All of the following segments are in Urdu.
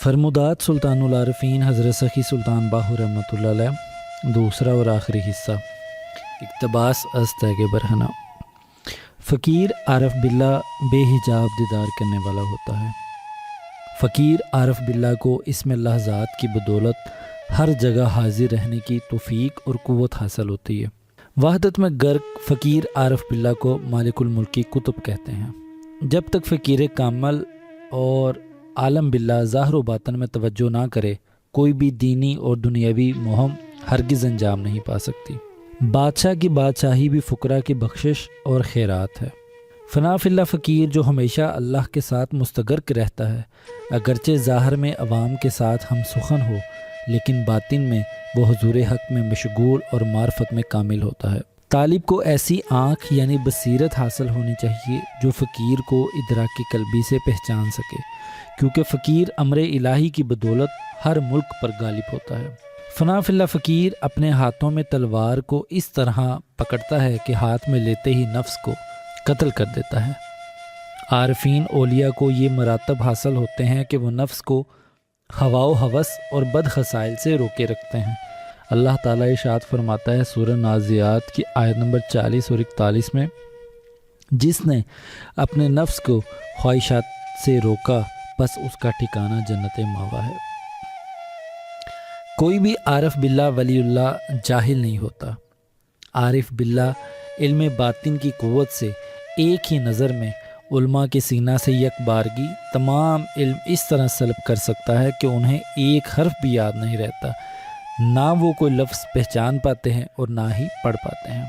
فرمودات سلطان العارفین حضرت سخی سلطان باہو رحمۃ اللہ علیہ، دوسرا اور آخری حصہ، اقتباس از تیغ برہنہ۔ فقیر عارف باللہ بے حجاب دیدار کرنے والا ہوتا ہے۔ فقیر عارف باللہ کو اس میں لحظات کی بدولت ہر جگہ حاضر رہنے کی توفیق اور قوت حاصل ہوتی ہے۔ وحدت میں غرق فقیر عارف باللہ کو مالک الملک کی قطب کہتے ہیں۔ جب تک فقیر کامل اور عالم باللہ ظاہر و باطن میں توجہ نہ کرے، کوئی بھی دینی اور دنیاوی مہم ہرگز انجام نہیں پا سکتی۔ بادشاہ کی بادشاہی بھی فقراء کی بخشش اور خیرات ہے۔ فنا فی اللہ فقیر جو ہمیشہ اللہ کے ساتھ مستغرق رہتا ہے، اگرچہ ظاہر میں عوام کے ساتھ ہم سخن ہو، لیکن باطن میں وہ حضور حق میں مشغول اور معرفت میں کامل ہوتا ہے۔ طالب کو ایسی آنکھ یعنی بصیرت حاصل ہونی چاہیے جو فقیر کو ادراک قلبی سے پہچان سکے، کیونکہ فقیر امر الہی کی بدولت ہر ملک پر غالب ہوتا ہے۔ فنا فی اللہ فقیر اپنے ہاتھوں میں تلوار کو اس طرح پکڑتا ہے کہ ہاتھ میں لیتے ہی نفس کو قتل کر دیتا ہے۔ عارفین اولیاء کو یہ مراتب حاصل ہوتے ہیں کہ وہ نفس کو ہوا و ہوس اور بد خصائل سے روکے رکھتے ہیں۔ اللہ تعالیٰ ارشاد فرماتا ہے سورہ نازعات کی آیت نمبر 40 اور 41 میں، جس نے اپنے نفس کو خواہشات سے روکا بس اس کا ٹھکانہ جنت ماوا ہے۔ کوئی بھی عارف باللہ ولی اللہ جاہل نہیں ہوتا۔ عارف باللہ علم باطن کی قوت سے ایک ہی نظر میں علماء کے سینہ سے یک بارگی تمام علم اس طرح سلب کر سکتا ہے کہ انہیں ایک حرف بھی یاد نہیں رہتا، نہ وہ کوئی لفظ پہچان پاتے ہیں اور نہ ہی پڑھ پاتے ہیں۔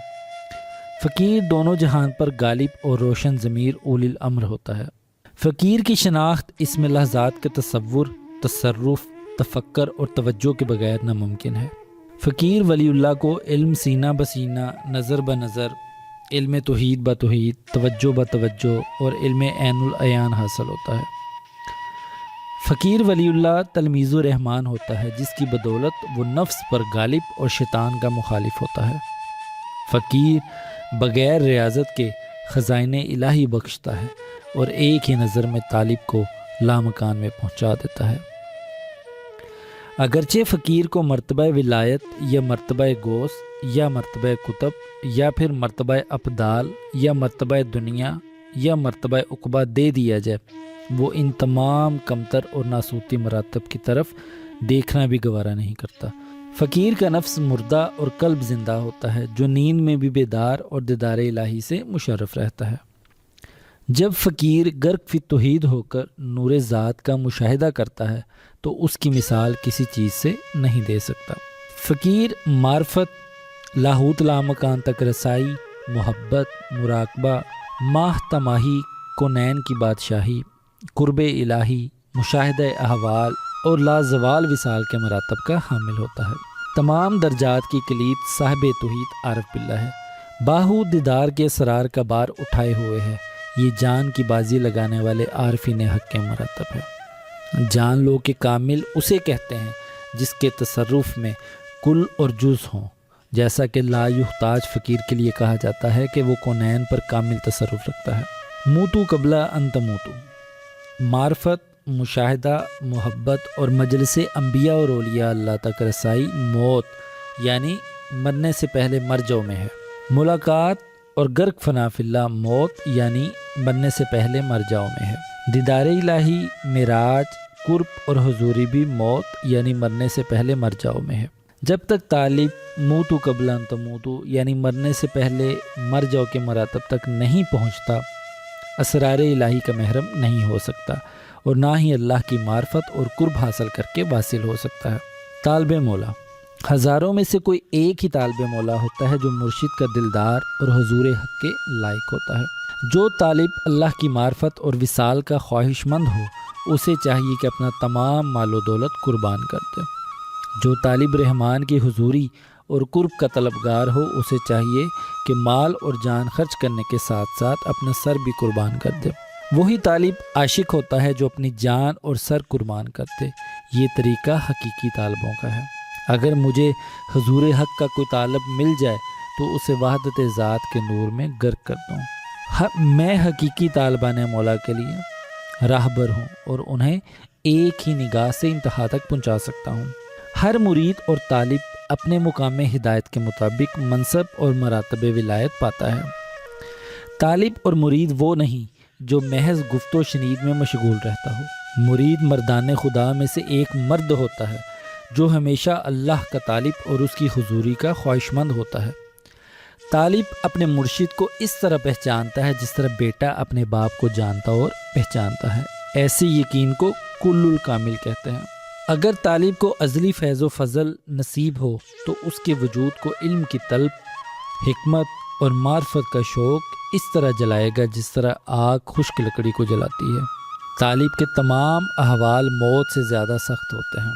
فقیر دونوں جہان پر غالب اور روشن ضمیر اولی الامر ہوتا ہے۔ فقیر کی شناخت اس میں لحظات کے تصور، تصرف، تفکر اور توجہ کے بغیر ناممکن ہے۔ فقیر ولی اللہ کو علم سینہ بسینہ، نظر بنظر، علم توحید بتوحید، توجہ بتوجہ اور علم عین العیان حاصل ہوتا ہے۔ فقیر ولی اللہ تلمیذ الرحمن ہوتا ہے، جس کی بدولت وہ نفس پر غالب اور شیطان کا مخالف ہوتا ہے۔ فقیر بغیر ریاضت کے خزائن الہی بخشتا ہے اور ایک ہی نظر میں طالب کو لامکان میں پہنچا دیتا ہے۔ اگرچہ فقیر کو مرتبہ ولایت یا مرتبہ غوث یا مرتبہ قطب یا پھر مرتبہ ابدال یا مرتبہ دنیا یا مرتبہ عقبہ دے دیا جائے، وہ ان تمام کمتر اور ناسوتی مراتب کی طرف دیکھنا بھی گوارا نہیں کرتا۔ فقیر کا نفس مردہ اور قلب زندہ ہوتا ہے، جو نیند میں بھی بیدار اور دیدار الہی سے مشرف رہتا ہے۔ جب فقیر غرق فی توحید ہو کر نور ذات کا مشاہدہ کرتا ہے تو اس کی مثال کسی چیز سے نہیں دے سکتا۔ فقیر معرفت، لاہوت لامکان تک رسائی، محبت، مراقبہ، ماہ تماہی، کونین کی بادشاہی، قرب الہی، مشاہدہ احوال اور لازوال وصال کے مراتب کا حامل ہوتا ہے۔ تمام درجات کی کلید صاحب توحید عارف باللہ ہے۔ باہو دیدار کے اسرار کا بار اٹھائے ہوئے ہے۔ یہ جان کی بازی لگانے والے عارفین حق کے مراتب ہے۔ جان لو کہ کامل اسے کہتے ہیں جس کے تصرف میں کل اور جز ہوں، جیسا کہ لا یحتاج فقیر کے لیے کہا جاتا ہے کہ وہ کونین پر کامل تصرف رکھتا ہے۔ موتو قبلہ ان تموتو، معرفت، مشاہدہ، محبت اور مجلس انبیاء اور اولیاء اللہ تک رسائی موت یعنی مرنے سے پہلے مر جاؤ میں ہے۔ ملاقات اور غرق فنا فی اللہ موت یعنی مرنے سے پہلے مر جاؤ میں ہے۔ دیدار الہی، معراج، قرب اور حضوری بھی موت یعنی مرنے سے پہلے مر جاؤ میں ہے۔ جب تک طالب موتو قبل ان تموتو یعنی مرنے سے پہلے مر جاؤ کے مراتب تک نہیں پہنچتا، اسرار الہی کا محرم نہیں ہو سکتا اور نہ ہی اللہ کی معرفت اور قرب حاصل کر کے واصل ہو سکتا ہے۔ طالب مولا، ہزاروں میں سے کوئی ایک ہی طالب مولا ہوتا ہے جو مرشد کا دلدار اور حضور حق کے لائق ہوتا ہے۔ جو طالب اللہ کی معرفت اور وصال کا خواہش مند ہو، اسے چاہیے کہ اپنا تمام مال و دولت قربان کر دے۔ جو طالب رحمان کی حضوری اور قرب کا طلبگار ہو، اسے چاہیے کہ مال اور جان خرچ کرنے کے ساتھ ساتھ اپنا سر بھی قربان کر دے۔ وہی طالب عاشق ہوتا ہے جو اپنی جان اور سر قربان کر دے۔ یہ طریقہ حقیقی طالبوں کا ہے۔ اگر مجھے حضور حق کا کوئی طالب مل جائے تو اسے وحدت ذات کے نور میں غرق کر دوں۔ میں حقیقی طالبان مولا کے لیے راہبر ہوں اور انہیں ایک ہی نگاہ سے انتہا تک پہنچا سکتا ہوں۔ ہر مرید اور طالب اپنے مقام ہدایت کے مطابق منصب اور مراتب ولایت پاتا ہے۔ طالب اور مرید وہ نہیں جو محض گفت و شنید میں مشغول رہتا ہو۔ مرید مردان خدا میں سے ایک مرد ہوتا ہے جو ہمیشہ اللہ کا طالب اور اس کی حضوری کا خواہش مند ہوتا ہے۔ طالب اپنے مرشد کو اس طرح پہچانتا ہے جس طرح بیٹا اپنے باپ کو جانتا اور پہچانتا ہے۔ ایسے یقین کو کل الکامل کہتے ہیں۔ اگر طالب کو ازلی فیض و فضل نصیب ہو تو اس کے وجود کو علم کی طلب، حکمت اور معرفت کا شوق اس طرح جلائے گا جس طرح آگ خشک لکڑی کو جلاتی ہے۔ طالب کے تمام احوال موت سے زیادہ سخت ہوتے ہیں۔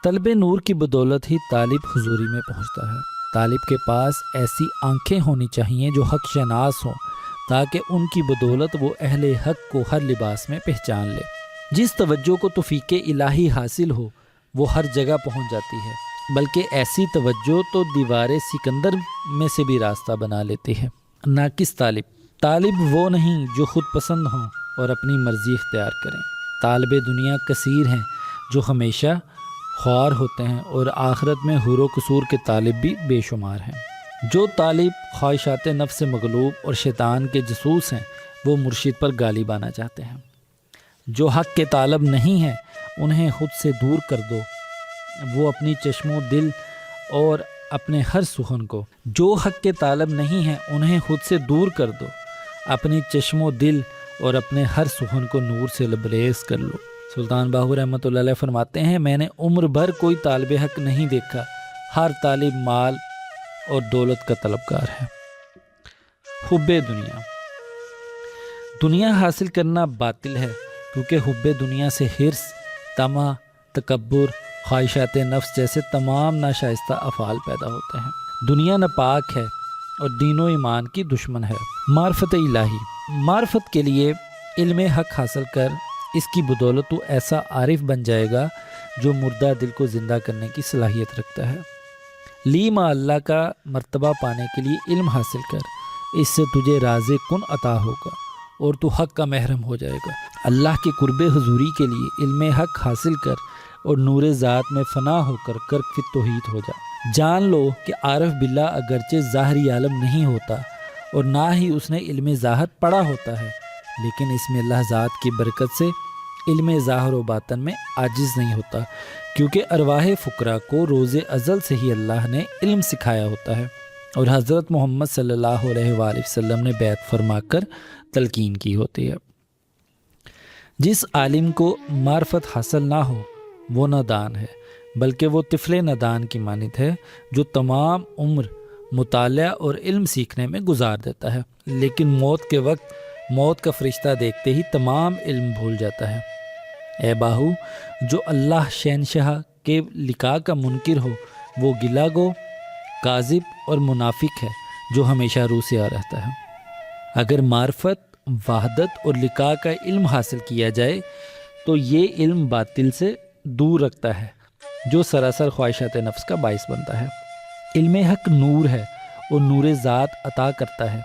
طلب نور کی بدولت ہی طالب حضوری میں پہنچتا ہے۔ طالب کے پاس ایسی آنکھیں ہونی چاہیے جو حق شناس ہوں تاکہ ان کی بدولت وہ اہل حق کو ہر لباس میں پہچان لے۔ جس توجہ کو توفیق الہی حاصل ہو وہ ہر جگہ پہنچ جاتی ہے، بلکہ ایسی توجہ تو دیوار سکندر میں سے بھی راستہ بنا لیتی ہے۔ ناقص طالب وہ نہیں جو خود پسند ہوں اور اپنی مرضی اختیار کریں۔ طالب دنیا کثیر ہیں جو ہمیشہ خوار ہوتے ہیں، اور آخرت میں حور و قصور کے طالب بھی بے شمار ہیں۔ جو طالب خواہشات نفس سے مغلوب اور شیطان کے جاسوس ہیں وہ مرشد پر غالب آنا چاہتے ہیں۔ جو حق کے طالب نہیں ہیں انہیں خود سے دور کر دو، وہ اپنی چشم و دل اور اپنے ہر سخن کو جو حق کے طالب نہیں ہیں انہیں خود سے دور کر دو، اپنی چشم و دل اور اپنے ہر سخن کو نور سے لبریز کر لو۔ سلطان باہو رحمۃ اللہ علیہ فرماتے ہیں، میں نے عمر بھر کوئی طالب حق نہیں دیکھا، ہر طالب مال اور دولت کا طلبگار ہے۔ حب دنیا حاصل کرنا باطل ہے، کیونکہ حب دنیا سے حرص، طمع، تکبر، خواہشات نفس جیسے تمام ناشائستہ افعال پیدا ہوتے ہیں۔ دنیا ناپاک ہے اور دین و ایمان کی دشمن ہے۔ معرفت الہی، معرفت کے لیے علم حق حاصل کر اس کی بدولت تو ایسا عارف بن جائے گا جو مردہ دل کو زندہ کرنے کی صلاحیت رکھتا ہے۔ لیما اللہ کا مرتبہ پانے کے لیے علم حاصل کر، اس سے تجھے راز کن عطا ہوگا اور تو حق کا محرم ہو جائے گا۔ اللہ کے قرب حضوری کے لیے علم حق حاصل کر اور نور ذات میں فنا ہو کر کرک فی توحید ہو جا۔ جان لو کہ عارف باللہ اگرچہ ظاہری عالم نہیں ہوتا اور نہ ہی اس نے علم ظاہر پڑھا ہوتا ہے، لیکن اس میں اللہ ذات کی برکت سے علم ظاہر و باطن میں عاجز نہیں ہوتا، کیونکہ ارواح فقراء کو روز ازل سے ہی اللہ نے علم سکھایا ہوتا ہے، اور حضرت محمد صلی اللہ علیہ وآلہ وسلم نے بیعت فرما کر تلقین کی ہوتی ہے۔ جس عالم کو معرفت حاصل نہ ہو وہ نادان ہے، بلکہ وہ طفل نادان کی مانند ہے جو تمام عمر مطالعہ اور علم سیکھنے میں گزار دیتا ہے، لیکن موت کے وقت موت کا فرشتہ دیکھتے ہی تمام علم بھول جاتا ہے۔ اے باہو، جو اللہ شہنشاہ کے لقاء کا منکر ہو وہ گلہ گو، کاذب اور منافق ہے جو ہمیشہ روسیا رہتا ہے۔ اگر معرفت، وحدت اور لقاء کا علم حاصل کیا جائے تو یہ علم باطل سے دور رکھتا ہے جو سراسر خواہشات نفس کا باعث بنتا ہے۔ علم حق نور ہے اور نور ذات عطا کرتا ہے۔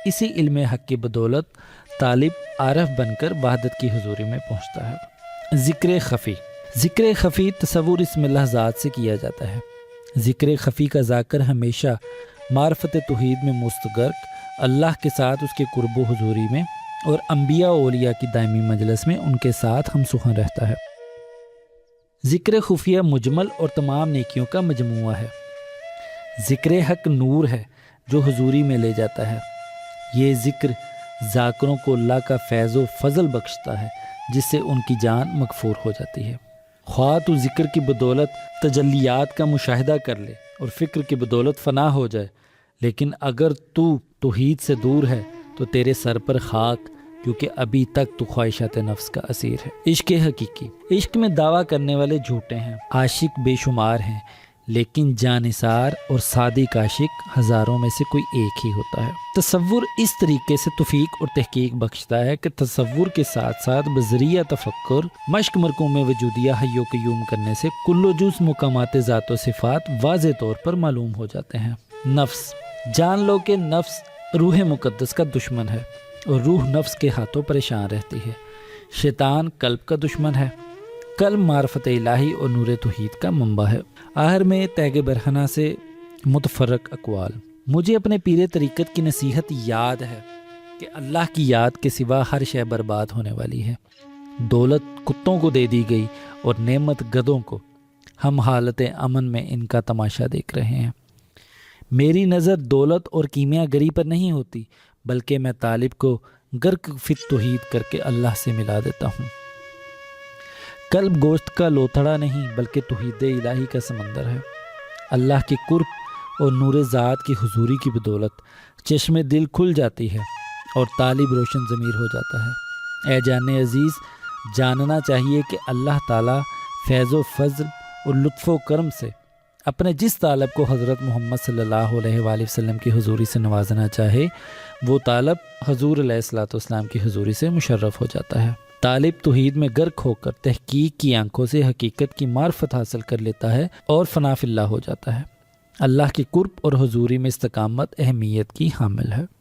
اسی علم حق کی بدولت طالب عارف بن کر وحدت کی حضوری میں پہنچتا ہے۔ ذکر خفی تصور اسم اللہ ذات سے کیا جاتا ہے۔ ذکر خفی کا ذاکر ہمیشہ معرفت توحید میں مستغرق، اللہ کے ساتھ اس کے قرب و حضوری میں اور انبیاء و اولیاء کی دائمی مجلس میں ان کے ساتھ ہم سخن رہتا ہے۔ ذکر خفیہ مجمل اور تمام نیکیوں کا مجموعہ ہے۔ ذکر حق نور ہے جو حضوری میں لے جاتا ہے۔ یہ ذکر ذاکروں کو اللہ کا فیض و فضل بخشتا ہے جس سے ان کی جان مغفور ہو جاتی ہے۔ خواہ تو ذکر کی بدولت تجلیات کا مشاہدہ کر لے اور فکر کی بدولت فنا ہو جائے، لیکن اگر تو توحید سے دور ہے تو تیرے سر پر خاک، کیونکہ ابھی تک تو خواہشات نفس کا اسیر ہے۔ عشق حقیقی، عشق میں دعویٰ کرنے والے جھوٹے ہیں، عاشق بے شمار ہیں، لیکن جانثار اور صادق عاشق ہزاروں میں سے کوئی ایک ہی ہوتا ہے۔ تصور اس طریقے سے توفیق اور تحقیق بخشتا ہے کہ تصور کے ساتھ ساتھ بذریعہ تفکر مشق مرکوم وجودیہ حی و قیوم کرنے سے کل و جز مقامات ذات و صفات واضح طور پر معلوم ہو جاتے ہیں۔ نفس، جان لو کہ نفس روح مقدس کا دشمن ہے اور روح نفس کے ہاتھوں پریشان رہتی ہے۔ شیطان قلب کا دشمن ہے، قلب معرفت الہی اور نور توحید کا منبع ہے۔ آخر میں تیغ برہنہ سے متفرق اقوال۔ مجھے اپنے پیر طریقت کی نصیحت یاد ہے کہ اللہ کی یاد کے سوا ہر شے برباد ہونے والی ہے۔ دولت کتوں کو دے دی گئی اور نعمت گدوں کو۔ ہم حالت امن میں ان کا تماشا دیکھ رہے ہیں۔ میری نظر دولت اور کیمیا گری پر نہیں ہوتی، بلکہ میں طالب کو غرق فی توحید کر کے اللہ سے ملا دیتا ہوں۔ قلب گوشت کا لوتھڑا نہیں بلکہ توحید الہی کا سمندر ہے۔ اللہ کے قرب اور نور ذات کی حضوری کی بدولت چشم دل کھل جاتی ہے اور طالب روشن ضمیر ہو جاتا ہے۔ اے جان عزیز، جاننا چاہیے کہ اللہ تعالیٰ فیض و فضل اور لطف و کرم سے اپنے جس طالب کو حضرت محمد صلی اللہ علیہ وآلہ وسلم کی حضوری سے نوازنا چاہے، وہ طالب حضور علیہ الصلوۃ والسلام کی حضوری سے مشرف ہو جاتا ہے۔ طالب توحید میں غرق ہو کر تحقیق کی آنکھوں سے حقیقت کی معرفت حاصل کر لیتا ہے اور فنا فی اللہ ہو جاتا ہے۔ اللہ کے قرب اور حضوری میں استقامت اہمیت کی حامل ہے۔